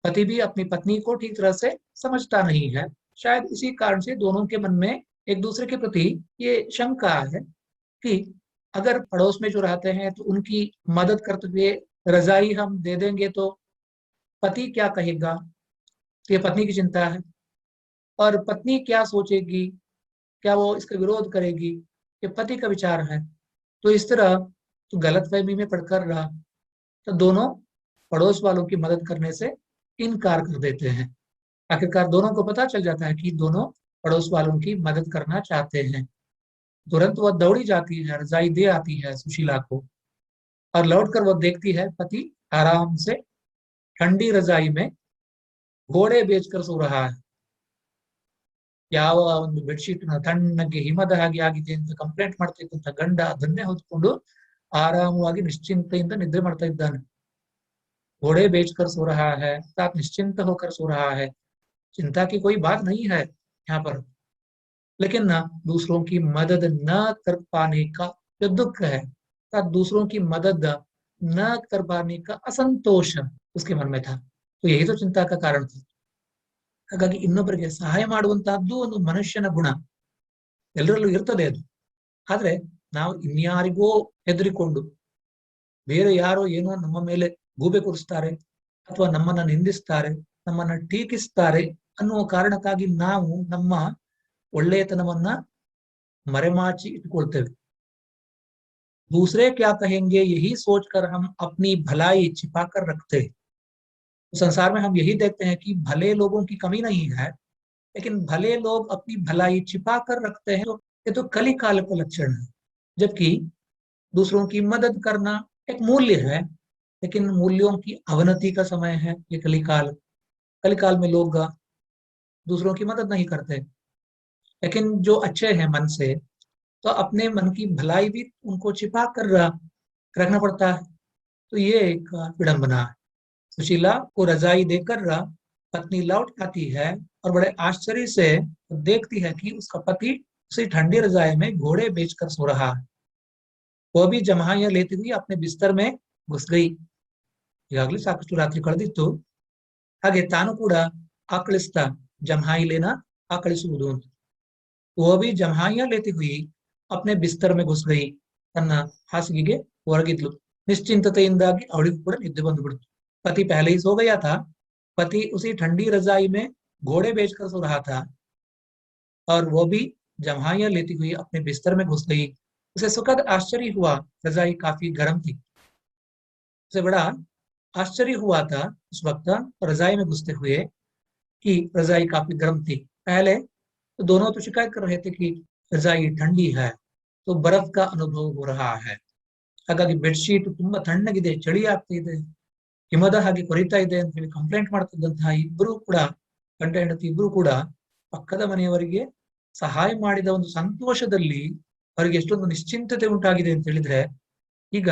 पति भी अपनी पत्नी को ठीक तरह से समझता नहीं है। शायद इसी कारण से दोनों के मन में एक दूसरे के प्रति ये शंका है कि अगर पड़ोस में जो रहते हैं तो उनकी मदद करते हुए रजाई हम दे देंगे तो पति क्या कहेगा, तो ये पत्नी की चिंता है। और पत्नी क्या सोचेगी, क्या वो इसका विरोध करेगी, ये पति का विचार है। तो इस तरह तो गलतफहमी में पड़कर रहा, तो दोनों पड़ोस वालों की मदद करने से इनकार कर देते हैं। आखिरकार दोनों को पता चल जाता है कि दोनों पड़ोस वालों की मदद करना चाहते हैं। तुरंत वह दौड़ी जाती है, रजाई दे आती है सुशीला को, और लौटकर वह देखती है पति आराम से ठंडी रजाई में घोड़े बेचकर सो रहा है। ಯಾವ ಒಂದು ಬೆಡ್ಶೀಟ್ ತಣ್ಣಗೆ ಹಿಮದ ಹಾಗೆ ಆಗಿದೆ ಅಂತ ಕಂಪ್ಲೇಂಟ್ ಮಾಡ್ತಿದ್ದಂತ ಗಂಡ ಅದನ್ನೇ ಹೊತ್ಕೊಂಡು ಆರಾಮವಾಗಿ ನಿಶ್ಚಿಂತೆಯಿಂದ ನಿದ್ರೆ ಮಾಡ್ತಾ ಇದ್ದಾನೆ। घोड़े बेचकर सो रहा है अर्थात निश्चिंत होकर सो रहा है, चिंता की कोई बात नहीं है यहाँ पर। लेकिन ना दूसरों की मदद न कर पाने का जो दुख है, अर्थात दूसरों की मदद न कर पाने का असंतोष उसके मन में था, तो यही तो चिंता का कारण था। ಹಾಗಾಗಿ ಇನ್ನೊಬ್ಬರಿಗೆ ಸಹಾಯ ಮಾಡುವಂತಹದ್ದು ಒಂದು ಮನುಷ್ಯನ ಗುಣ, ಎಲ್ಲರಲ್ಲೂ ಇರ್ತದೆ ಅದು. ಆದ್ರೆ ನಾವು ಇನ್ಯಾರಿಗೋ ಹೆದರಿಕೊಂಡು, ಬೇರೆ ಯಾರೋ ಏನೋ ನಮ್ಮ ಮೇಲೆ ಗೂಬೆ ಕೂರಿಸ್ತಾರೆ ಅಥವಾ ನಮ್ಮನ್ನ ನಿಂದಿಸ್ತಾರೆ, ನಮ್ಮನ್ನ ಟೀಕಿಸ್ತಾರೆ ಅನ್ನುವ ಕಾರಣಕ್ಕಾಗಿ ನಾವು ನಮ್ಮ ಒಳ್ಳೆಯತನವನ್ನ ಮರೆಮಾಚಿ ಇಟ್ಕೊಳ್ತೇವೆ। दूसरे क्या कहेंगे यही सोचकर हम अपनी भलाई छिपा कर रखते हैं। संसार में हम यही देखते हैं कि भले लोगों की कमी नहीं है, लेकिन भले लोग अपनी भलाई छिपा कर रखते हैं, तो ये तो कलिकाल का लक्षण है। जबकि दूसरों की मदद करना एक मूल्य है, लेकिन मूल्यों की अवनति का समय है ये कलिकाल। कलिकाल में लोग दूसरों की मदद नहीं करते, लेकिन जो अच्छे हैं मन से, तो अपने मन की भलाई भी उनको छिपा कर रखना पड़ता है। तो ये एक विडंबना है। सुशीला को रजाई देकर पत्नी लौट आती है और बड़े आश्चर्य से देखती है कि उसका पति उसी ठंडी रजाई में घोड़े बेचकर सो रहा है। वह भी जमाइयां लेती हुई अपने बिस्तर में घुस गई। ಈಗಾಗಲೇ ಸಾಕಷ್ಟು ರಾತ್ರಿ ಕಳೆದಿತ್ತು, ಹಾಗೆ ತಾನು ಕೂಡ ಆಕಳಿಸ್ತಾ ಜಮಾಯಿ ಲೇನಾ ಆಕಳಿಸುವುದು ಅಂತ। वो भी जमाइयां लेती हुई अपने बिस्तर में घुस गई, ತನ್ನ ಹಾಸಿಗೆಗೆ ಹೊರಗಿದ್ಲು। ನಿಶ್ಚಿಂತತೆಯಿಂದಾಗಿ ಅವಳಿಗೂ ಕೂಡ ನಿದ್ದೆ ಬಂದುಬಿಡ್ತು। पति पहले ही सो गया था, पति उसी ठंडी रजाई में घोड़े बेचकर सो रहा था, और वो भी जमाइयां लेती हुई अपने बिस्तर में घुस गई। उसे सुखद आश्चर्य हुआ, रजाई काफी गर्म थी। उसे बड़ा आश्चर्य हुआ था उस वक्त रजाई में घुसते हुए कि रजाई काफी गर्म थी। पहले तो दोनों तो शिकायत कर रहे थे कि रजाई ठंडी है, तो बर्फ का अनुभव हो रहा है, ಹಾಗಾಗಿ ಬೆಡ್ಶೀಟ್ ತುಂಬಾ ತಣ್ಣಗಿದೆ, ಚಳಿ ಆಗ್ತಿದೆ, ಹಿಮದ ಹಾಗೆ ಕೊರಿತಾ ಇದೆ ಅಂತ ಹೇಳಿ ಕಂಪ್ಲೇಂಟ್ ಮಾಡ್ತಿದ್ದಂತಹ ಇಬ್ರು ಕೂಡ, ಗಂಡ ಹೆಂಡತಿ ಇಬ್ರು ಕೂಡ ಪಕ್ಕದ ಮನೆಯವರಿಗೆ ಸಹಾಯ ಮಾಡಿದ ಒಂದು ಸಂತೋಷದಲ್ಲಿ ಅವರಿಗೆ ಎಷ್ಟೊಂದು ನಿಶ್ಚಿಂತತೆ ಉಂಟಾಗಿದೆ ಅಂತ ಹೇಳಿದ್ರೆ, ಈಗ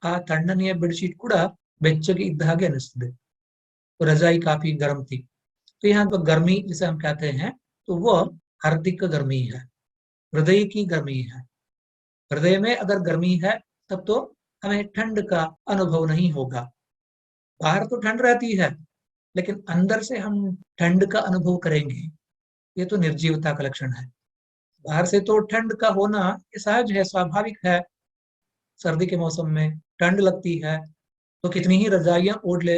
ಆ ತಣ್ಣನೆಯ ಬೆಡ್ಶೀಟ್ ಕೂಡ ಬೆಚ್ಚಗೆ ಇದ್ದ ಹಾಗೆ ಅನಿಸ್ತದೆ. रजाई काफी गर्म थी। तो यहाँ पर गर्मी जिसे हम कहते हैं तो वो हार्दिक गर्मी है, हृदय की गर्मी है। हृदय में अगर गर्मी है तब तो हमें ठंड का अनुभव नहीं होगा। बाहर तो ठंड रहती है, लेकिन अंदर से हम ठंड का अनुभव करेंगे, ये तो निर्जीवता का लक्षण है। बाहर से तो ठंड का होना ये सहज है, स्वाभाविक है। सर्दी के मौसम में ठंड लगती है तो कितनी ही रजाइयां ओढ़ ले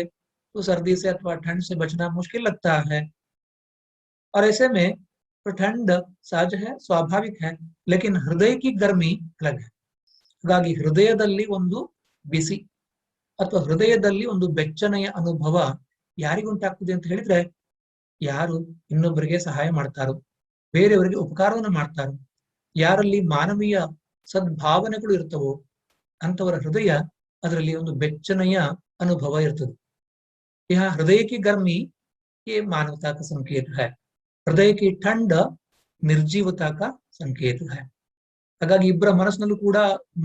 तो सर्दी से अथवा ठंड से बचना मुश्किल लगता है। और ऐसे में तो ठंड सहज है, स्वाभाविक है, लेकिन हृदय की गर्मी अलग है। ಹಾಗಾಗಿ ಹೃದಯದಲ್ಲಿ ಒಂದು ಬಿಸಿ ಅಥವಾ ಹೃದಯದಲ್ಲಿ ಒಂದು ಬೆಚ್ಚನೆಯ ಅನುಭವ ಯಾರಿಗುಂಟಾಗ್ತದೆ ಅಂತ ಹೇಳಿದ್ರೆ, ಯಾರು ಇನ್ನೊಬ್ಬರಿಗೆ ಸಹಾಯ ಮಾಡ್ತಾರೋ, ಬೇರೆಯವರಿಗೆ ಉಪಕಾರವನ್ನು ಮಾಡ್ತಾರೋ, ಯಾರಲ್ಲಿ ಮಾನವೀಯ ಸದ್ಭಾವನೆಗಳು ಇರ್ತವೋ ಅಂತವರ ಹೃದಯ ಅದರಲ್ಲಿ ಒಂದು ಬೆಚ್ಚನೆಯ ಅನುಭವ ಇರ್ತದೆ. यहाँ हृदय की गर्मी ये मानवता का संकेत है, हृदय की ठंड ನಿರ್ಜೀವತಾ का ಸಂಕೇತ है। ಹಾಗಾಗಿ ಇಬ್ಬರ ಮನಸ್ಸಿನಲ್ಲೂ ಕೂಡ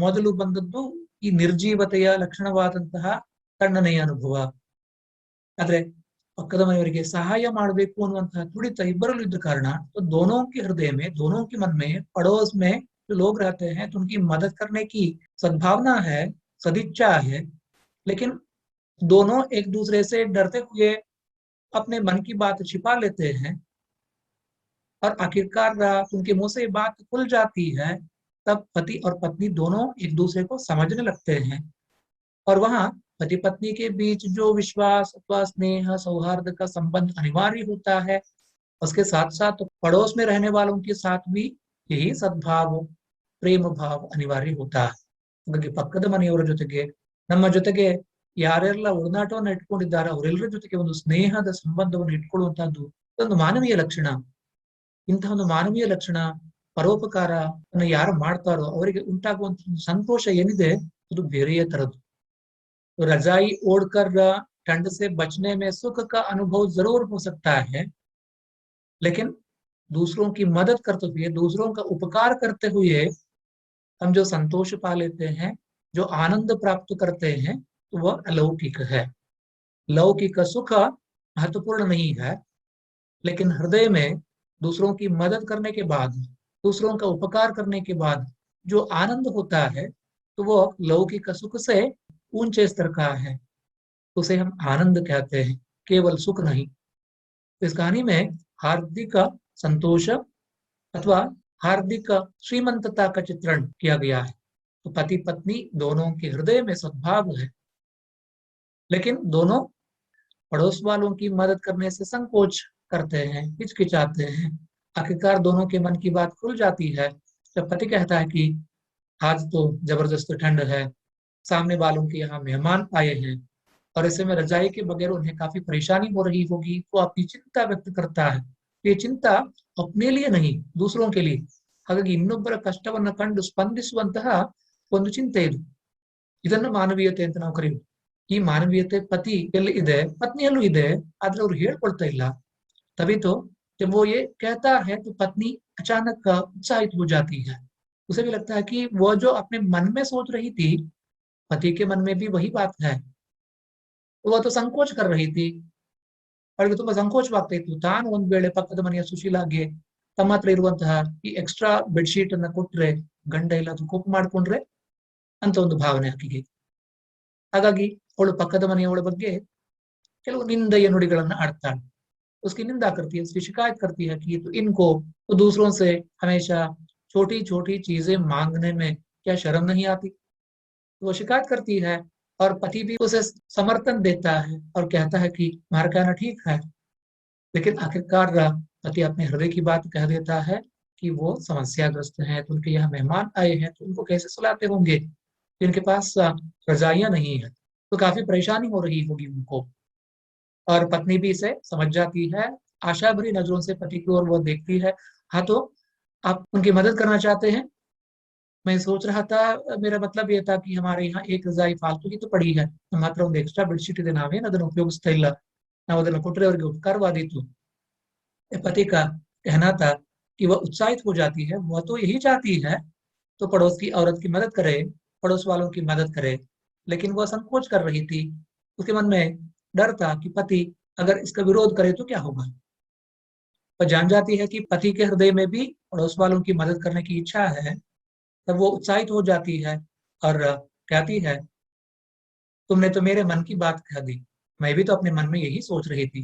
ಮೊದಲು ಬಂದದ್ದು ಈ ನಿರ್ಜೀವತೆಯ ಲಕ್ಷಣವಾದಂತಹ ತಣ್ಣನೆಯ ಅನುಭವ. ಆದ್ರೆ ಪಕ್ಕದ ಮನೆಯವರಿಗೆ ಸಹಾಯ ಮಾಡಬೇಕು ಅನ್ನುವಂತಹ ತುಡಿತ ಇಬ್ಬರಲ್ಲೂ ಇದ್ದ ಕಾರಣ दोनों के हृदय में, दोनों के मन में, पड़ोस में जो लोग रहते हैं तो उनकी मदद करने की सद्भावना है, सदिच्छा है, लेकिन दोनों एक दूसरे से डरते हुए अपने मन की बात छिपा लेते हैं और आखिरकार उनके मुंह से बात खुल जाती है। तब पति और पत्नी दोनों एक दूसरे को समझने लगते हैं और वहां पति पत्नी के बीच जो विश्वास अथवा स्नेह सौहार्द का संबंध अनिवार्य होता है, उसके साथ साथ पड़ोस में रहने वालों के साथ भी यही सद्भाव प्रेम भाव अनिवार्य होता है। ಹಾಗಾಗಿ ಪಕ್ಕದ ಮನೆಯವರ ಜೊತೆಗೆ ನಮ್ಮ ಜೊತೆಗೆ ಯಾರೆಲ್ಲ ಒಡನಾಟವನ್ನು ಇಟ್ಕೊಂಡಿದ್ದಾರೆ ಅವರೆಲ್ಲರ ಜೊತೆಗೆ ಒಂದು ಸ್ನೇಹದ ಸಂಬಂಧವನ್ನು ಇಟ್ಕೊಳ್ಳುವಂತಹದ್ದು ಒಂದು ಮಾನವೀಯ ಲಕ್ಷಣ. ಇಂತಹ ಒಂದು ಮಾನವೀಯ ಲಕ್ಷಣ, ಪರೋಪಕಾರ ಯಾರು ಮಾಡ್ತಾರೋ ಅವರಿಗೆ ಉಂಟಾಗುವಂತಹ ಸಂತೋಷ ಏನಿದೆ ಅದು ಬೇರೆಯೇ ತರದ್ದು. रजाई ओढ़कर ठंड से बचने में सुख का अनुभव जरूर हो सकता है, लेकिन दूसरों की मदद करते हुए, दूसरों का उपकार करते हुए हम जो संतोष पा लेते हैं, जो आनंद प्राप्त करते हैं, तो वह अलौकिक है। लौकिक सुख महत्वपूर्ण नहीं है, लेकिन हृदय में दूसरों की मदद करने के बाद, दूसरों का उपकार करने के बाद जो आनंद होता है तो वो लौकिक सुख से ऊंचे स्तर का है, उसे हम आनंद कहते हैं, केवल सुख नहीं। इस कहानी में हार्दिक संतोष अथवा हार्दिक श्रीमंतता का चित्रण किया गया है। तो पति पत्नी दोनों के हृदय में सद्भाव है, लेकिन दोनों पड़ोस वालों की मदद करने से संकोच करते हैं, हिचकिचाते हैं। आखिरकार दोनों के मन की बात खुल जाती है जब पति कहता है कि आज तो जबरदस्त ठंड है, सामने वालों के यहाँ मेहमान आए हैं और ऐसे में रजाई के बगैर उन्हें काफी परेशानी हो रही होगी, तो अपनी चिंता व्यक्त करता है। ये चिंता अपने लिए नहीं, दूसरों के लिए। ಹಾಗಾಗಿ ಇನ್ನೊಬ್ಬರ ಕಷ್ಟವನ್ನ ಕಂಡು ಸ್ಪಂದಿಸುವಂತಹ ಒಂದು ಚಿಂತೆ ಇದು. ಇದನ್ನು ಮಾನವೀಯತೆ ಅಂತ ನಾವು ಕರೆಯುವುದು. ಈ ಮಾನವೀಯತೆ ಪತಿಯಲ್ಲಿ ಇದೆ, ಪತ್ನಿಯಲ್ಲೂ ಇದೆ, ಆದ್ರೆ ಅವ್ರು ಹೇಳ್ಕೊಳ್ತಾ ಇಲ್ಲ. तभी तो जब वो ये कहता है तो पत्नी अचानक उत्साहित हो जाती है। उसे भी लगता है कि वो जो अपने मन में सोच रही थी, पति के मन में भी वही बात है। वो तो संकोच कर रही थी, ಅವಳಿಗೆ ತುಂಬಾ ಸಂಕೋಚವಾಗ್ತಾ ಇತ್ತು. ತಾನು ಒಂದ್ ವೇಳೆ ಪಕ್ಕದ ಮನೆಯ ಸುಶೀಲಾಗೆ ತಮ್ಮ ಹತ್ರ ಇರುವಂತಹ ಈ ಎಕ್ಸ್ಟ್ರಾ ಬೆಡ್ಶೀಟ್ ಅನ್ನ ಕೊಟ್ರೆ ಗಂಡ ಎಲ್ಲಾದ್ರೂ ಕೋಪ ಮಾಡ್ಕೊಂಡ್ರೆ ಅಂತ ಒಂದು ಭಾವನೆ ಆಕೆಗೆ. ಹಾಗಾಗಿ ಅವಳು ಪಕ್ಕದ ಮನೆಯವಳ ಬಗ್ಗೆ ಕೆಲವು ನಿಂದೆಯ ನುಡಿಗಳನ್ನ ಆಡ್ತಾಳೆ. उसकी निंदा करती है, उसकी शिकायत करती है कि तो इनको तो दूसरों से हमेशा छोटी छोटी चीजें मांगने में क्या शर्म नहीं आती। तो वो शिकायत करती है और पति भी उसे समर्थन देता है और कहता है कि तुम्हारा कहना ठीक है। लेकिन आखिरकार पति अपने हृदय की बात कह देता है कि वो समस्याग्रस्त हैं, तो उनके यहाँ मेहमान आए हैं तो उनको कैसे सुलाते होंगे, जिनके पास रजाइयां नहीं है, तो काफी परेशानी हो रही होगी उनको। और पत्नी भी इसे समझ जाती है, आशा भरी नजरों से पति की ओर वो देखती है। हाँ तो आप उनकी मदद करना चाहते हैं, मैं सोच रहा था, मेरा मतलब ये था कि हमारे यहाँ एक रजाई फालतू की तो पड़ी है, ಮಾತ್ರ ಒಂದು ಎಕ್ಸ್ಟ್ರಾ ಬೆಡ್ಶೀಟ್ ಇದೆ, ನಾವೇನು ಅದನ್ನು ಉಪಯೋಗಿಸ್ತಾ ಇಲ್ಲ, ನಾವು ಅದನ್ನು ಕೊಟ್ಟರೆ ಅವರಿಗೆ ಉಪಕಾರವಾದೀತು. पति का कहना था कि वह उत्साहित हो जाती है, वह तो यही चाहती है तो पड़ोस की औरत की मदद करे, पड़ोस वालों की मदद करे, लेकिन वह संकोच कर रही थी। उसके मन में डर था कि पति अगर इसका विरोध करे तो क्या होगा। वह जान जाती है कि पति के हृदय में भी पड़ोस वालों की मदद करने की इच्छा है। तब वो उत्साहित हो जाती है और कहती है, तुमने तो मेरे मन की बात कह दी, मैं भी तो अपने मन में यही सोच रही थी,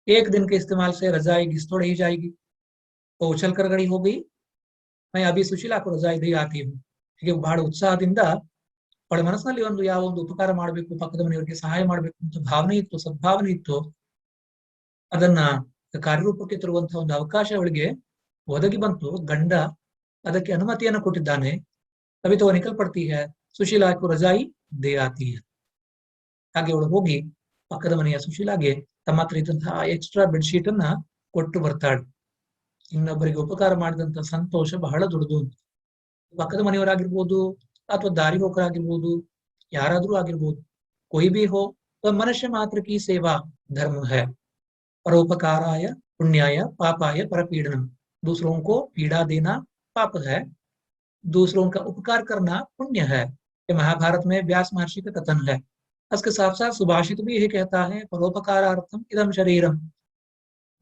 एक दिन के इस्तेमाल से रजाई घिस तो नहीं जाएगी। वो उछल कर खड़ी हो गई, मैं अभी सुशीला को रजाई दी आती हूँ. ಹೀಗೆ ಬಹಳ ಉತ್ಸಾಹದಿಂದ ಅವಳ ಮನಸ್ಸಿನಲ್ಲಿ ಒಂದು ಯಾವ ಒಂದು ಉಪಕಾರ ಮಾಡಬೇಕು, ಪಕ್ಕದ ಮನೆಯವರಿಗೆ ಸಹಾಯ ಮಾಡಬೇಕು ಅಂತ ಭಾವನೆ ಇತ್ತು, ಸದ್ಭಾವನೆ ಇತ್ತು, ಅದನ್ನ ಕಾರ್ಯರೂಪಕ್ಕೆ ತರುವಂತಹ ಒಂದು ಅವಕಾಶ ಅವಳಿಗೆ ಒದಗಿ ಬಂತು. ಗಂಡ ಅದಕ್ಕೆ ಅನುಮತಿಯನ್ನು ಕೊಟ್ಟಿದ್ದಾನೆ. तभी तो वो निकल पड़ती है, सुशीला को रजाई दे आती है. ಹಾಗೆ ಅವಳು ಹೋಗಿ ಪಕ್ಕದ ಮನೆಯ ಸುಶೀಲಾಗೆ ತಮ್ಮ ಹತ್ರ ಇದ್ದಂತಹ ಎಕ್ಸ್ಟ್ರಾ ಬೆಡ್ಶೀಟ್ ಅನ್ನ ಕೊಟ್ಟು ಬರ್ತಾಳೆ. ಇನ್ನೊಬ್ಬರಿಗೆ ಉಪಕಾರ ಮಾಡಿದಂತ ಸಂತೋಷ ಬಹಳ ದೊಡ್ಡದು. ಪಕ್ಕದ ಮನೆಯವರಾಗಿರ್ಬೋದು ಅಥವಾ ದಾರಿ ಹೋಕರಾಗಿರ್ಬೋದು, ಯಾರಾದ್ರೂ ಆಗಿರ್ಬೋದು, कोई भी हो, तो मनुष्य मात्र की सेवा धर्म है. परोपकाराय पुण्याय पापाय परपीडनम. दूसरों को पीड़ा देना पाप है, दूसरों का उपकार करना पुण्य है. ये महाभारत में व्यास महर्षि का कथन है. इसके साथ साथ सुभाषित भी यही कहता है, परोपकारार्थम इदम शरीरम.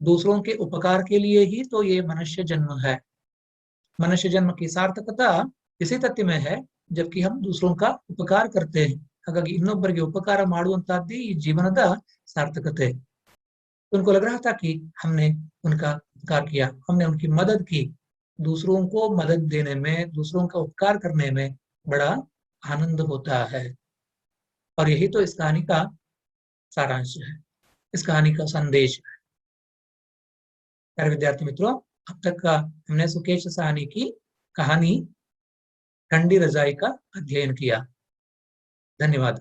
दूसरों के उपकार के लिए ही तो ये मनुष्य जन्म है. मनुष्य जन्म की सार्थकता इसी तथ्य में है जबकि हम दूसरों का उपकार करते हैं. ಹಾಗಾಗಿ ಇನ್ನೊಬ್ಬರಿಗೆ ಉಪಕಾರ ಮಾಡುವಂತಹದ್ದೇ ಈ ಜೀವನದ सार्थकते. उनको लग रहा था कि हमने उनका उपकार किया, हमने उनकी मदद की. दूसरों को मदद देने में, दूसरों का उपकार करने में बड़ा आनंद होता है. और यही तो इस कहानी का सारांश है, इस कहानी का संदेश है. प्यारे विद्यार्थी मित्रों, अब तक का हमने सुकेश साहनी की कहानी ठंडी रजाई का अध्ययन किया. धन्यवाद.